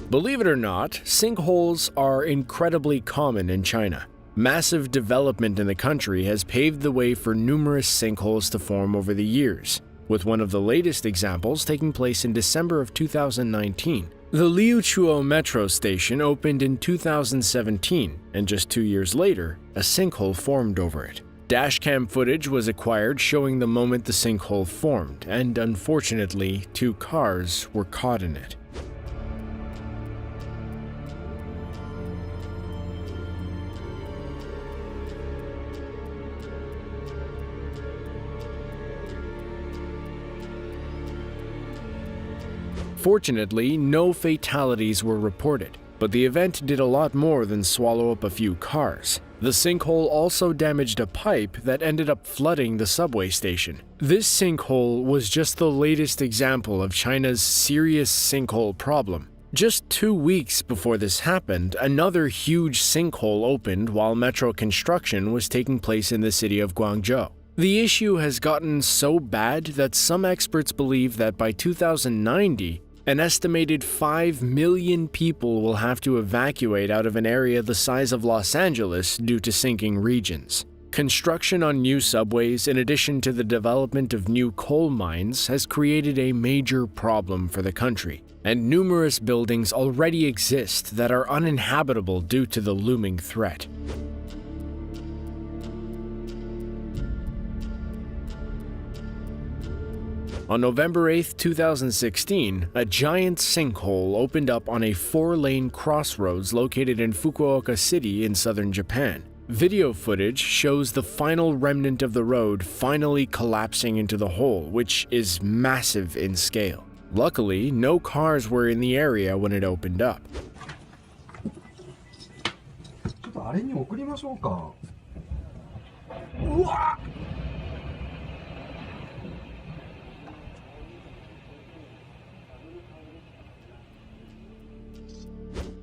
Believe it or not, sinkholes are incredibly common in China. Massive development in the country has paved the way for numerous sinkholes to form over the years, with one of the latest examples taking place in December of 2019. The Liuchuo metro station opened in 2017, and just 2 years later, a sinkhole formed over it. Dashcam footage was acquired showing the moment the sinkhole formed, and unfortunately, 2 cars were caught in it. Fortunately, no fatalities were reported, but the event did a lot more than swallow up a few cars. The sinkhole also damaged a pipe that ended up flooding the subway station. This sinkhole was just the latest example of China's serious sinkhole problem. Just 2 weeks before this happened, another huge sinkhole opened while metro construction was taking place in the city of Guangzhou. The issue has gotten so bad that some experts believe that by 2090, an estimated 5 million people will have to evacuate out of an area the size of Los Angeles due to sinking regions. Construction on new subways, in addition to the development of new coal mines, has created a major problem for the country, and numerous buildings already exist that are uninhabitable due to the looming threat. On November 8, 2016, a giant sinkhole opened up on a 4-lane crossroads located in Fukuoka City in southern Japan. Video footage shows the final remnant of the road finally collapsing into the hole, which is massive in scale. Luckily, no cars were in the area when it opened up.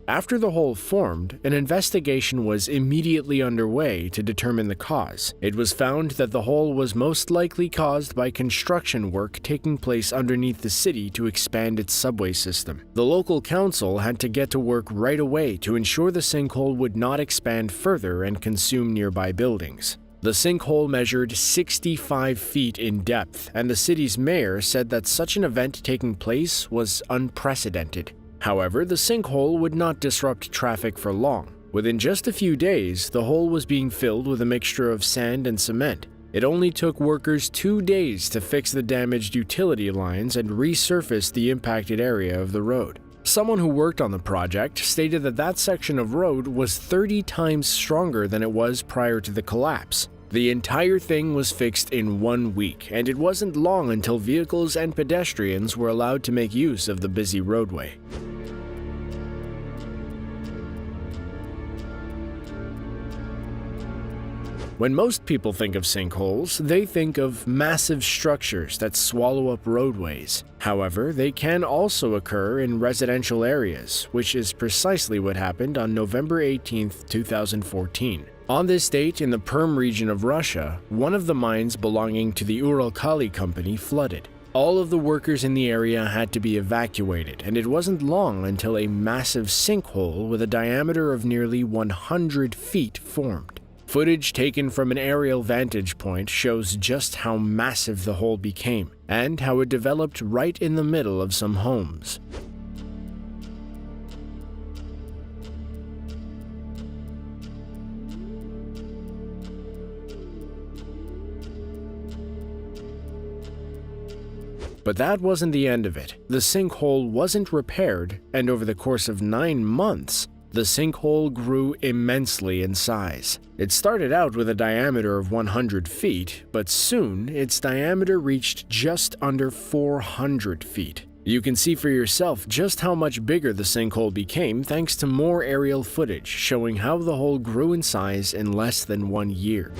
After the hole formed, an investigation was immediately underway to determine the cause. It was found that the hole was most likely caused by construction work taking place underneath the city to expand its subway system. The local council had to get to work right away to ensure the sinkhole would not expand further and consume nearby buildings. The sinkhole measured 65 feet in depth, and the city's mayor said that such an event taking place was unprecedented. However, the sinkhole would not disrupt traffic for long. Within just a few days, the hole was being filled with a mixture of sand and cement. It only took workers 2 days to fix the damaged utility lines and resurface the impacted area of the road. Someone who worked on the project stated that that section of road was 30 times stronger than it was prior to the collapse. The entire thing was fixed in 1 week, and it wasn't long until vehicles and pedestrians were allowed to make use of the busy roadway. When most people think of sinkholes, they think of massive structures that swallow up roadways. However, they can also occur in residential areas, which is precisely what happened on November 18, 2014. On this date, in the Perm region of Russia, one of the mines belonging to the Uralkali company flooded. All of the workers in the area had to be evacuated, and it wasn't long until a massive sinkhole with a diameter of nearly 100 feet formed. Footage taken from an aerial vantage point shows just how massive the hole became, and how it developed right in the middle of some homes. But that wasn't the end of it. The sinkhole wasn't repaired, and over the course of 9 months, the sinkhole grew immensely in size. It started out with a diameter of 100 feet, but soon its diameter reached just under 400 feet. You can see for yourself just how much bigger the sinkhole became thanks to more aerial footage showing how the hole grew in size in less than 1 year.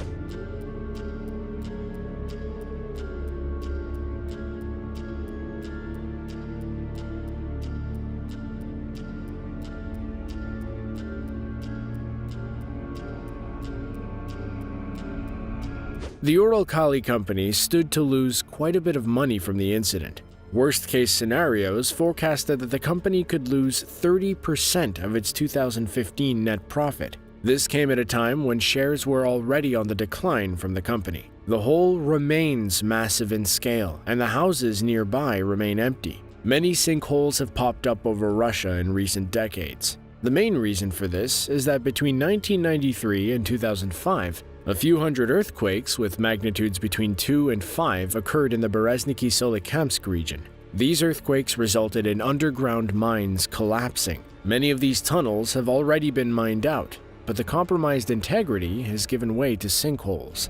The Uralkali company stood to lose quite a bit of money from the incident. Worst-case scenarios forecasted that the company could lose 30% of its 2015 net profit. This came at a time when shares were already on the decline from the company. The hole remains massive in scale, and the houses nearby remain empty. Many sinkholes have popped up over Russia in recent decades. The main reason for this is that between 1993 and 2005, a few hundred earthquakes with magnitudes between 2 and 5 occurred in the Berezhniki-Solikamsk region. These earthquakes resulted in underground mines collapsing. Many of these tunnels have already been mined out, but the compromised integrity has given way to sinkholes.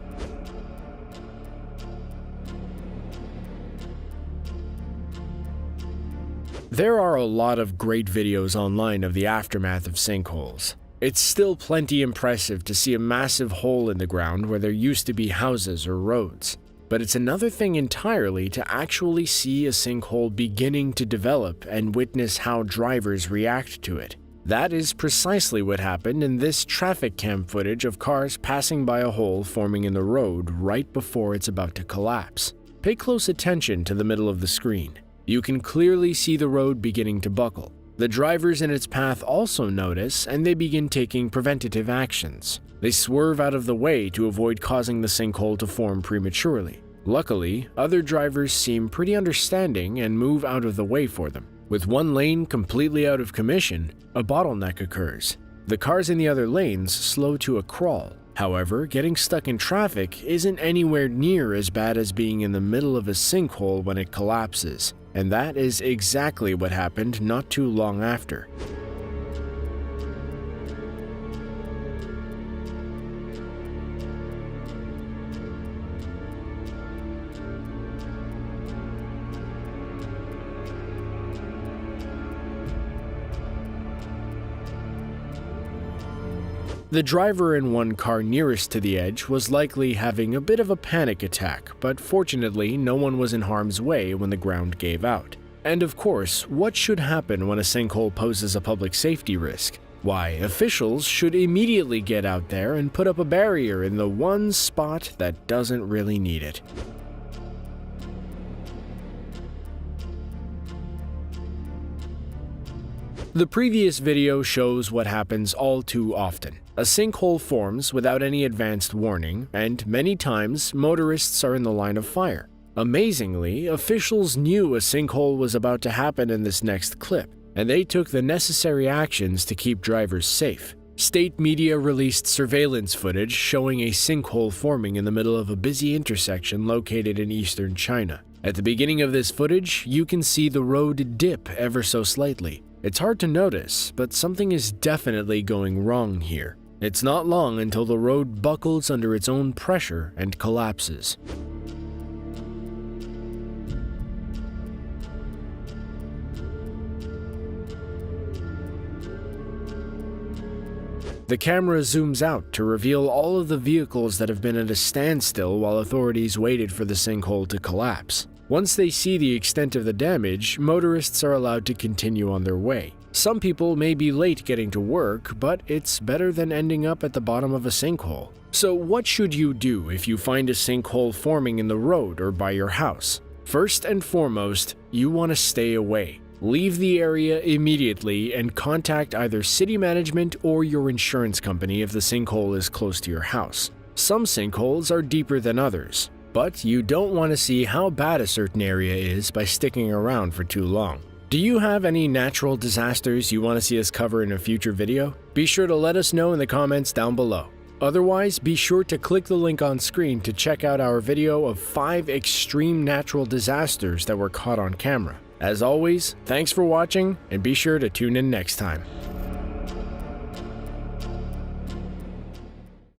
There are a lot of great videos online of the aftermath of sinkholes. It's still plenty impressive to see a massive hole in the ground where there used to be houses or roads. But it's another thing entirely to actually see a sinkhole beginning to develop and witness how drivers react to it. That is precisely what happened in this traffic cam footage of cars passing by a hole forming in the road right before it's about to collapse. Pay close attention to the middle of the screen. You can clearly see the road beginning to buckle. The drivers in its path also notice, and they begin taking preventative actions. They swerve out of the way to avoid causing the sinkhole to form prematurely. Luckily, other drivers seem pretty understanding and move out of the way for them. With one lane completely out of commission, a bottleneck occurs. The cars in the other lanes slow to a crawl. However, getting stuck in traffic isn't anywhere near as bad as being in the middle of a sinkhole when it collapses. And that is exactly what happened not too long after. The driver in one car nearest to the edge was likely having a bit of a panic attack, but fortunately no one was in harm's way when the ground gave out. And of course, what should happen when a sinkhole poses a public safety risk? Why, officials should immediately get out there and put up a barrier in the one spot that doesn't really need it. The previous video shows what happens all too often. A sinkhole forms without any advanced warning, and many times motorists are in the line of fire. Amazingly, officials knew a sinkhole was about to happen in this next clip, and they took the necessary actions to keep drivers safe. State media released surveillance footage showing a sinkhole forming in the middle of a busy intersection located in eastern China. At the beginning of this footage, you can see the road dip ever so slightly. It's hard to notice, but something is definitely going wrong here. It's not long until the road buckles under its own pressure and collapses. The camera zooms out to reveal all of the vehicles that have been at a standstill while authorities waited for the sinkhole to collapse. Once they see the extent of the damage, motorists are allowed to continue on their way. Some people may be late getting to work, but it's better than ending up at the bottom of a sinkhole. So what should you do if you find a sinkhole forming in the road or by your house? First and foremost, you want to stay away. Leave the area immediately and contact either city management or your insurance company if the sinkhole is close to your house. Some sinkholes are deeper than others, but you don't want to see how bad a certain area is by sticking around for too long. Do you have any natural disasters you want to see us cover in a future video? Be sure to let us know in the comments down below. Otherwise, be sure to click the link on screen to check out our video of 5 extreme natural disasters that were caught on camera. As always, thanks for watching, and be sure to tune in next time.